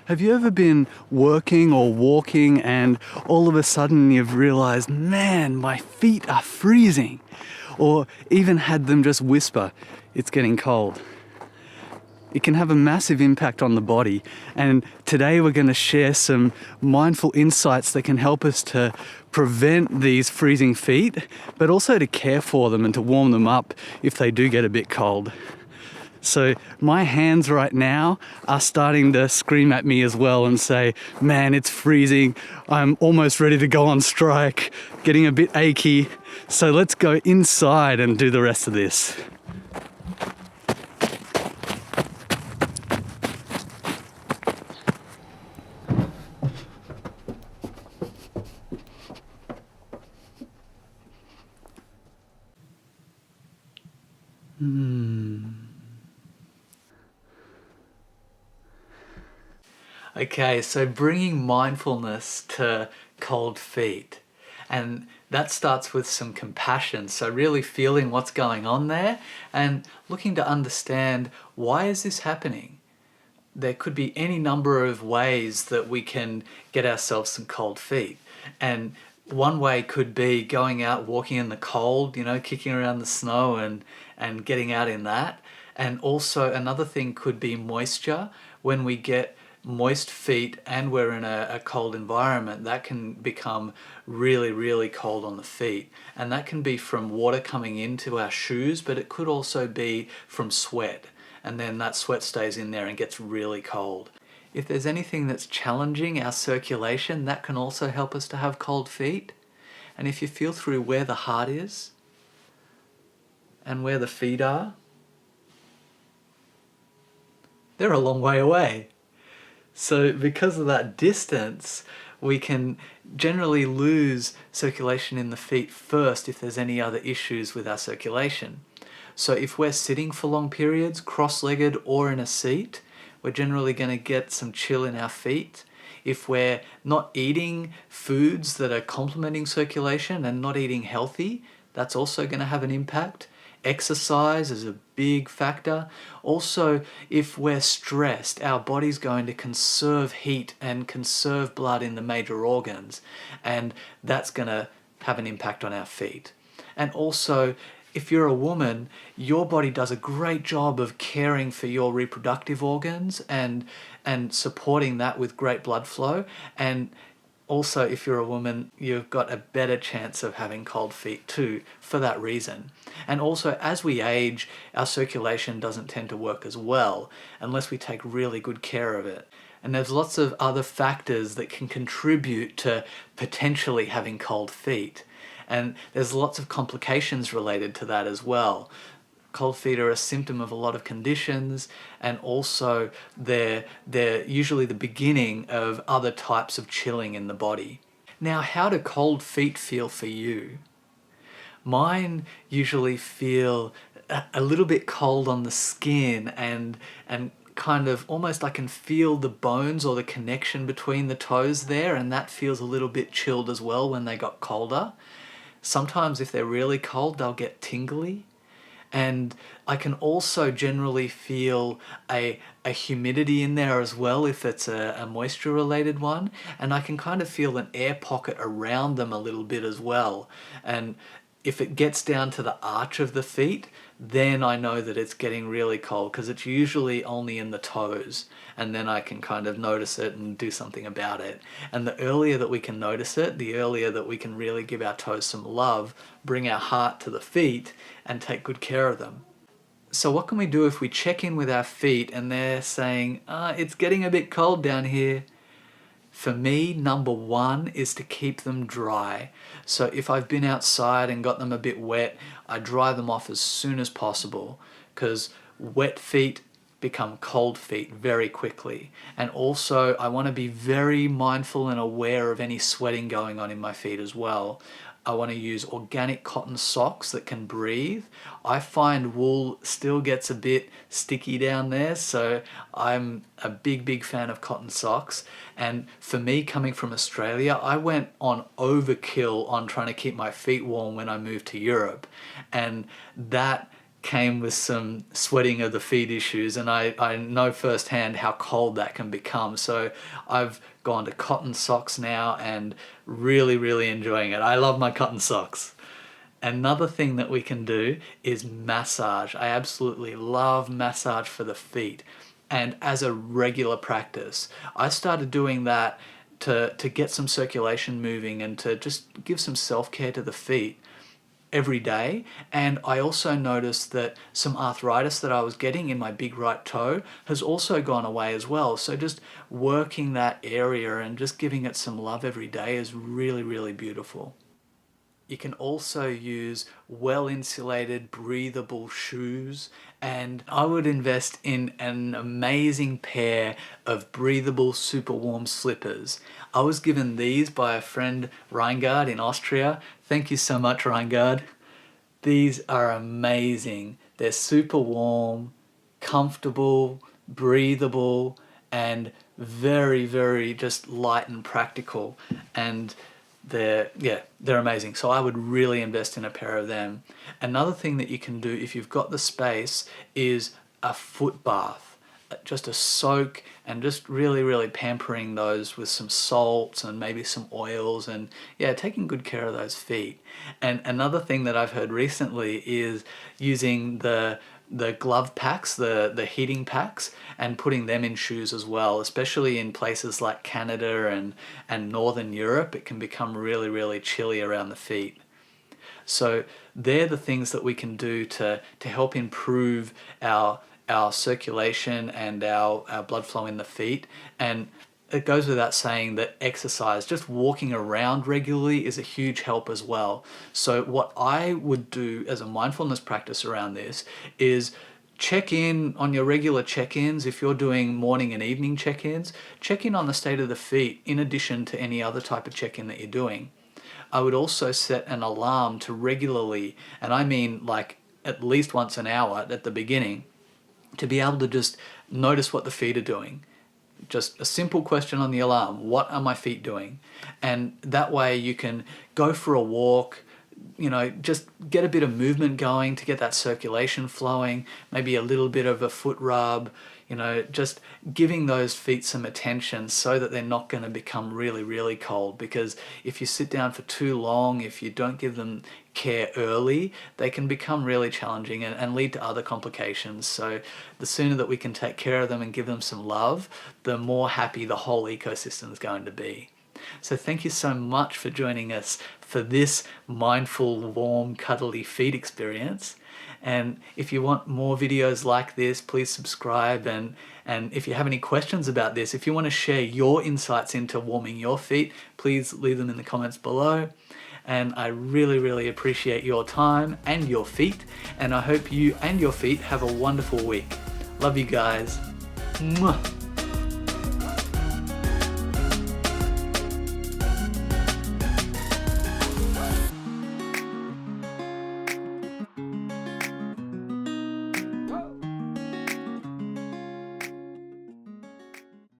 Have you ever been working or walking and all of a sudden you've realized, man, my feet are freezing? Or even had them just whisper, it's getting cold. It can have a massive impact on the body. And today we're going to share some mindful insights that can help us to prevent these freezing feet, but also to care for them and to warm them up if they do get a bit cold. So my hands right now are starting to scream at me as well and say, man, it's freezing. I'm almost ready to go on strike, getting a bit achy. So let's go inside and do the rest of this. Okay, so bringing mindfulness to cold feet. And that starts with some compassion. So really feeling what's going on there and looking to understand, why is this happening? There could be any number of ways that we can get ourselves some cold feet. And one way could be going out, walking in the cold, kicking around the snow and getting out in that. And also another thing could be moisture. When we get moist feet and we're in a cold environment, that can become really, really cold on the feet. And that can be from water coming into our shoes, but it could also be from sweat. And then that sweat stays in there and gets really cold. If there's anything that's challenging our circulation, that can also help us to have cold feet. And if you feel through where the heart is and where the feet are, they're a long way away. So because of that distance, we can generally lose circulation in the feet first if there's any other issues with our circulation. So if we're sitting for long periods, cross-legged or in a seat, we're generally going to get some chill in our feet. If we're not eating foods that are complementing circulation and not eating healthy, that's also going to have an impact. Exercise is a big factor. Also, if we're stressed, our body's going to conserve heat and conserve blood in the major organs, and that's going to have an impact on our feet. And also, if you're a woman, your body does a great job of caring for your reproductive organs and supporting that with great blood flow. And also, if you're a woman, you've got a better chance of having cold feet too, for that reason. And also, as we age, our circulation doesn't tend to work as well unless we take really good care of it. And there's lots of other factors that can contribute to potentially having cold feet. And there's lots of complications related to that as well. Cold feet are a symptom of a lot of conditions, and also they're usually the beginning of other types of chilling in the body. Now, how do cold feet feel for you? Mine usually feel a little bit cold on the skin and kind of almost I can feel the bones or the connection between the toes there, and that feels a little bit chilled as well when they got colder. Sometimes if they're really cold, they'll get tingly. And I can also generally feel a humidity in there as well if it's a moisture related one. And I can kind of feel an air pocket around them a little bit as well. And if it gets down to the arch of the feet, then I know that it's getting really cold, because it's usually only in the toes, and then I can kind of notice it and do something about it. And the earlier that we can notice it, the earlier that we can really give our toes some love, bring our heart to the feet and take good care of them. So what can we do if we check in with our feet and they're saying, it's getting a bit cold down here? For me, number one is to keep them dry. So if I've been outside and got them a bit wet, I dry them off as soon as possible, because wet feet become cold feet very quickly. And also, I want to be very mindful and aware of any sweating going on in my feet as well. I want to use organic cotton socks that can breathe. I find wool still gets a bit sticky down there, so I'm a big fan of cotton socks. And for me, coming from Australia, I went on overkill on trying to keep my feet warm when I moved to Europe. And that came with some sweating of the feet issues, and I know firsthand how cold that can become. So I've gone to cotton socks now and really enjoying it. I love my cotton socks. Another thing that we can do is massage. I absolutely love massage for the feet, and as a regular practice. I started doing that to get some circulation moving and to just give some self-care to the feet every day. And I also noticed that some arthritis that I was getting in my big right toe has also gone away as well. So just working that area and just giving it some love every day is really beautiful. You can also use well-insulated, breathable shoes, and I would invest in an amazing pair of breathable, super warm slippers. I was given these by a friend, Reingard, in Austria. Thank you so much, Reingard. These are amazing. They're super warm, comfortable, breathable, and very just light and practical. And they're amazing. So I would really invest in a pair of them. Another thing that you can do if you've got the space is a foot bath. Just a soak and just really pampering those with some salts and maybe some oils, and taking good care of those feet. And another thing that I've heard recently is using the glove packs, the heating packs, and putting them in shoes as well, especially in places like Canada and Northern Europe. It can become really chilly around the feet. So they're the things that we can do to help improve our circulation and our blood flow in the feet. And it goes without saying that exercise, just walking around regularly, is a huge help as well. So what I would do as a mindfulness practice around this is check in on your regular check-ins. If you're doing morning and evening check-ins, check in on the state of the feet in addition to any other type of check-in that you're doing. I would also set an alarm to regularly, and I mean like at least once an hour at the beginning, to be able to just notice what the feet are doing. Just a simple question on the alarm: what are my feet doing? And that way you can go for a walk, just get a bit of movement going to get that circulation flowing, maybe a little bit of a foot rub, just giving those feet some attention so that they're not going to become really cold. Because if you sit down for too long, if you don't give them care early, they can become really challenging and lead to other complications. So the sooner that we can take care of them and give them some love, the more happy the whole ecosystem is going to be. So thank you so much for joining us for this mindful, warm, cuddly feet experience. And if you want more videos like this, please subscribe. And if you have any questions about this, if you want to share your insights into warming your feet, please leave them in the comments below. And I really appreciate your time and your feet. And I hope you and your feet have a wonderful week. Love you guys. Mwah.